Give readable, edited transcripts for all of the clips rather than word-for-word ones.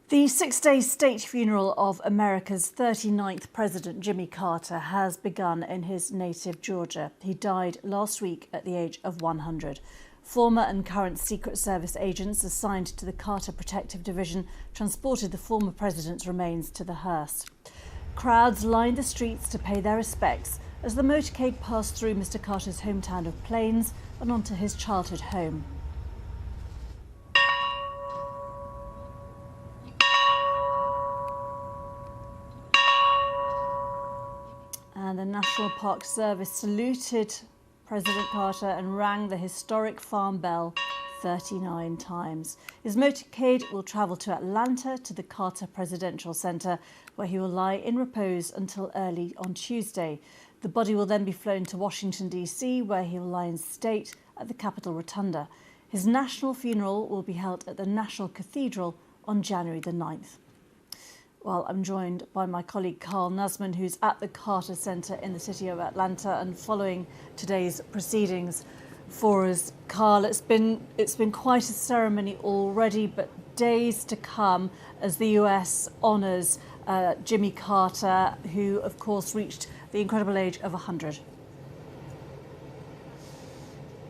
The six-day state funeral of America's 39th President, Jimmy Carter, has begun in his native Georgia. He died last week at the age of 100. Former and current Secret Service agents assigned to the Carter Protective Division transported the former president's remains to the hearse. Crowds lined the streets to pay their respects as the motorcade passed through Mr. Carter's hometown of Plains and onto his childhood home. And the National Park Service saluted President Carter and rang the historic farm bell 39 times. His motorcade will travel to Atlanta to the Carter Presidential Center, where he will lie in repose until early on Tuesday. The body will then be flown to Washington, D.C., where he will lie in state at the Capitol Rotunda. His national funeral will be held at the National Cathedral on January the 9th. Well, I'm joined by my colleague Carl Nasman, who's at the Carter Center in the city of Atlanta and following today's proceedings for us. Carl, it's been quite a ceremony already, but days to come as the US honours Jimmy Carter, who, of course, reached the incredible age of 100.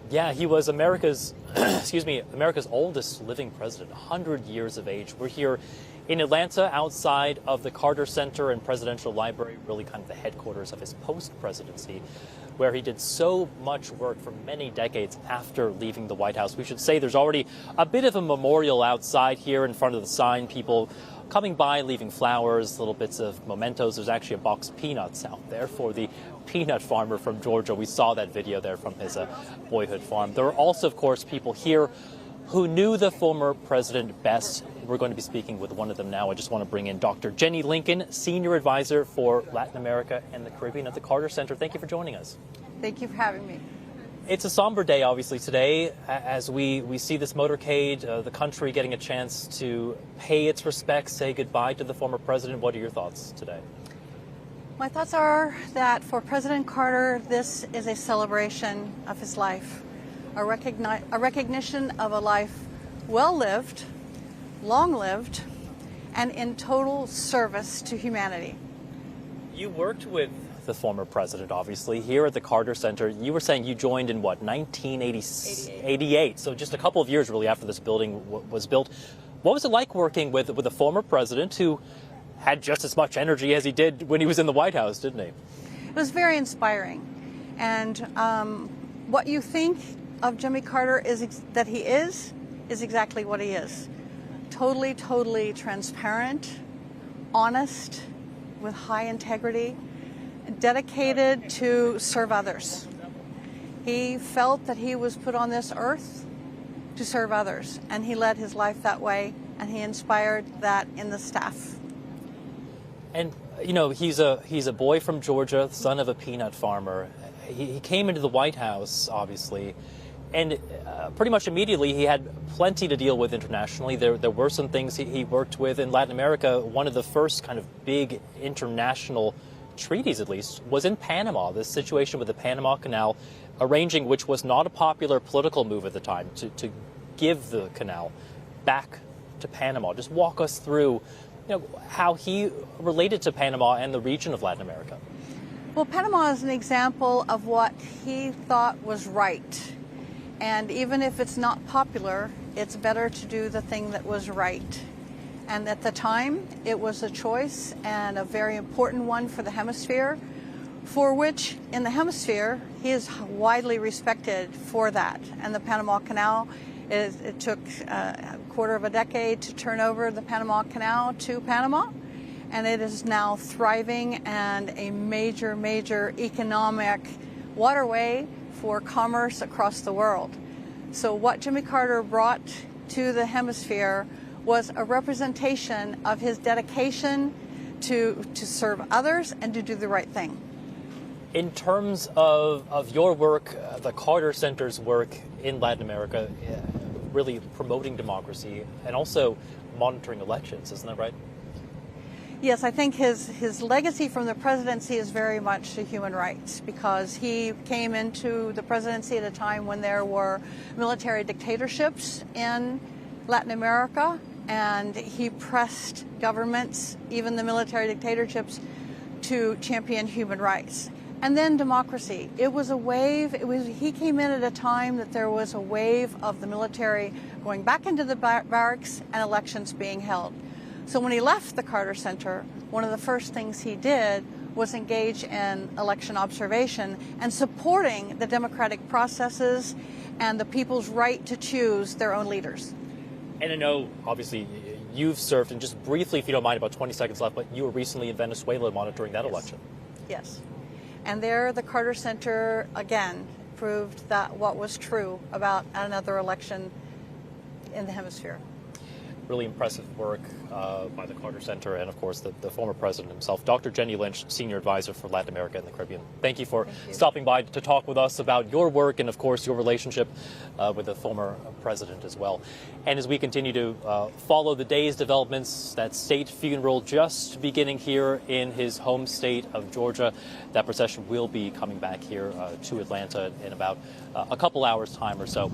Yeah, he was America's, America's oldest living president, 100 years of age. We're here in Atlanta, outside of the Carter Center and Presidential Library, really kind of the headquarters of his post-presidency, where he did so much work for many decades after leaving the White House. We should say there's already a bit of a memorial outside here in front of the sign, people coming by, leaving flowers, little bits of mementos. There's actually a box of peanuts out there for the peanut farmer from Georgia. We saw that video there from his boyhood farm. There are also, of course, people here who knew the former president best. We're going to be speaking with one of them now. I just want to bring in Dr. Jenny Lincoln, Senior Advisor for Latin America and the Caribbean at the Carter Center. Thank you for joining us. Thank you for having me. It's a somber day, obviously, today, as we see this motorcade, the country getting a chance to pay its respects, say goodbye to the former president. What are your thoughts today? My thoughts are that for President Carter, this is a celebration of his life, a recognition of a life well-lived, long-lived, and in total service to humanity. You worked with the former president, obviously, here at the Carter Center. You were saying you joined in, what, 1988, so just a couple of years, really, after this building was built. What was it like working with a former president who had just as much energy as he did when he was in the White House, didn't he? It was very inspiring. And what you think of Jimmy Carter is that he is exactly what he is. Totally transparent, honest, with high integrity, dedicated to serve others. He felt that he was put on this earth to serve others, and he led his life that way, and he inspired that in the staff. And, you know, he's a boy from Georgia, son of a peanut farmer. He came into the White House, obviously, and pretty much immediately he had plenty to deal with internationally. There were some things he worked with in Latin America. One of the first kind of big international treaties, at least, was in Panama. This situation with the Panama Canal, arranging which was not a popular political move at the time, to give the canal back to Panama. Just walk us through, how he related to Panama and the region of Latin America. Well, Panama is an example of what he thought was right. And even if it's not popular, it's better to do the thing that was right. And at the time, it was a choice, and a very important one for the hemisphere, for which, in the hemisphere, he is widely respected for that. And the Panama Canal, it took a quarter of a decade to turn over the Panama Canal to Panama, and it is now thriving and a major economic waterway for commerce across the world. So what Jimmy Carter brought to the hemisphere was a representation of his dedication to serve others and to do the right thing. In terms of your work, the Carter Center's work in Latin America, really promoting democracy and also monitoring elections, isn't that right? Yes, I think his legacy from the presidency is very much to human rights, because he came into the presidency at a time when there were military dictatorships in Latin America, and he pressed governments, even the military dictatorships, to champion human rights. And then democracy. It was a wave. He came in at a time that there was a wave of the military going back into the barracks and elections being held. So when he left the Carter Center, one of the first things he did was engage in election observation and supporting the democratic processes and the people's right to choose their own leaders. And I know, obviously, you've served, and just briefly, if you don't mind, about 20 seconds left, but you were recently in Venezuela monitoring that election. Yes. And there, the Carter Center, again, proved that what was true about another election in the hemisphere. Really impressive work by the Carter Center and, of course, the former president himself. Dr. Jenny Lynch, Senior Advisor for Latin America and the Caribbean. Thank you for stopping by to talk with us about your work and, of course, your relationship with the former president as well. And as we continue to follow the day's developments, that state funeral just beginning here in his home state of Georgia, that procession will be coming back here to Atlanta in about a couple hours' time or so.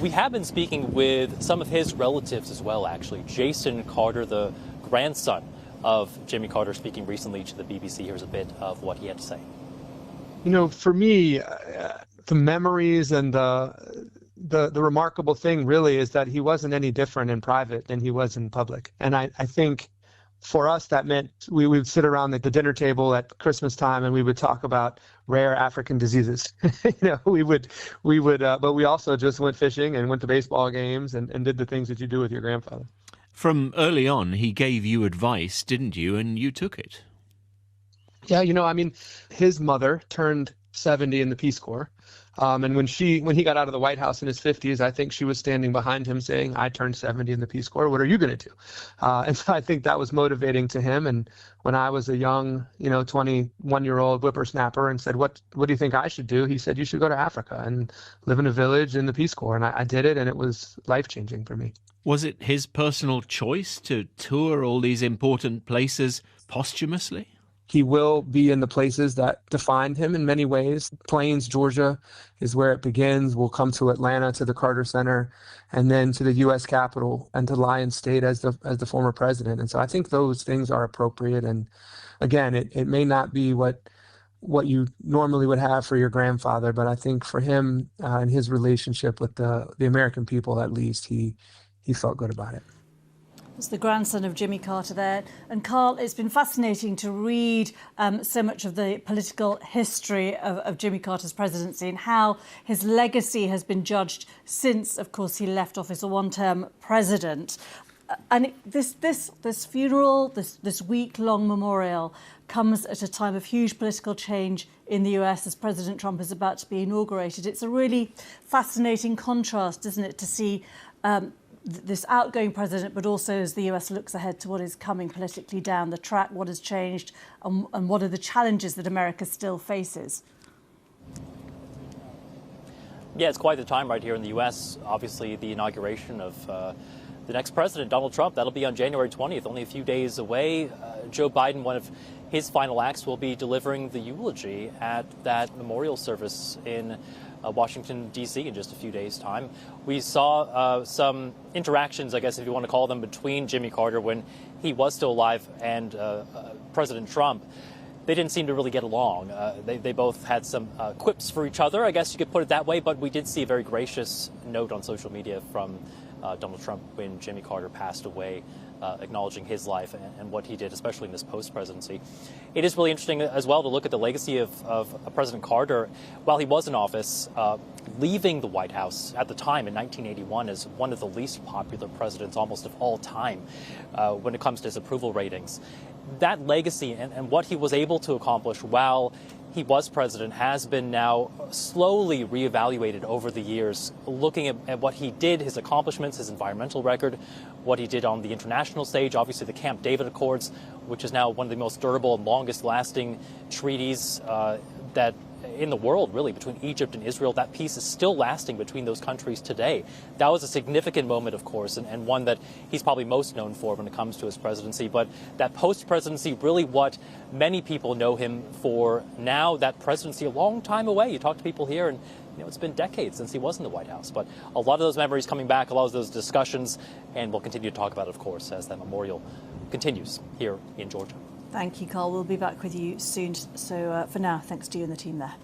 We have been speaking with some of his relatives as well, actually. Jason Carter, the grandson of Jimmy Carter, speaking recently to the BBC. Here's a bit of what he had to say. You know, for me, the memories and the remarkable thing really is that he wasn't any different in private than he was in public. And I think for us, that meant we would sit around the dinner table at Christmas time and we would talk about rare African diseases. We would, but we also just went fishing and went to baseball games and did the things that you do with your grandfather. From early on, he gave you advice, didn't you? And you took it. Yeah, his mother turned 70 in the Peace Corps. And when he got out of the White House in his 50s, I think she was standing behind him saying, I turned 70 in the Peace Corps. What are you going to do? And so I think that was motivating to him. And when I was a young, 21-year-old whippersnapper and said, what do you think I should do? He said, you should go to Africa and live in a village in the Peace Corps. And I did it, and it was life-changing for me. Was it his personal choice to tour all these important places posthumously? He will be in the places that defined him in many ways. Plains, Georgia is where it begins. We'll come to Atlanta, to the Carter Center, and then to the U.S. Capitol and to Lyons State as the former president. And so I think those things are appropriate. And again, it may not be what you normally would have for your grandfather, but I think for him and his relationship with the American people, at least, he felt good about it. It's the grandson of Jimmy Carter there. And Carl, it's been fascinating to read so much of the political history of Jimmy Carter's presidency and how his legacy has been judged since, of course, he left office, a one-term president. And this funeral, this week-long memorial, comes at a time of huge political change in the US as President Trump is about to be inaugurated. It's a really fascinating contrast, isn't it, to see this outgoing president, but also as the US looks ahead to what is coming politically down the track, what has changed, and what are the challenges that America still faces. Yeah, it's quite the time right here in the U.S. Obviously, the inauguration of the next president, Donald Trump, that'll be on January 20th, only a few days away. Joe Biden, one of his final acts, will be delivering the eulogy at that memorial service in Washington, D.C. in just a few days' time. We saw some interactions, I guess, if you want to call them, between Jimmy Carter when he was still alive and President Trump. They didn't seem to really get along. They both had some quips for each other, I guess you could put it that way, but we did see a very gracious note on social media from Donald Trump when Jimmy Carter passed away, acknowledging his life and what he did, especially in this post-presidency. It is really interesting as well to look at the legacy of President Carter while he was in office, leaving the White House at the time in 1981 as one of the least popular presidents almost of all time when it comes to his approval ratings. That legacy and what he was able to accomplish while he was president has been now slowly reevaluated over the years, looking at what he did, his accomplishments, his environmental record, what he did on the international stage, obviously the Camp David Accords, which is now one of the most durable and longest lasting treaties that in the world, really, between Egypt and Israel. That peace is still lasting between those countries today. That was a significant moment, of course, and one that he's probably most known for when it comes to his presidency. But that post-presidency, really what many people know him for now, that presidency a long time away. You talk to people here and it's been decades since he was in the White House. But a lot of those memories coming back, a lot of those discussions, and we'll continue to talk about it, of course, as that memorial continues here in Georgia. Thank you, Carl. We'll be back with you soon. So for now, thanks to you and the team there.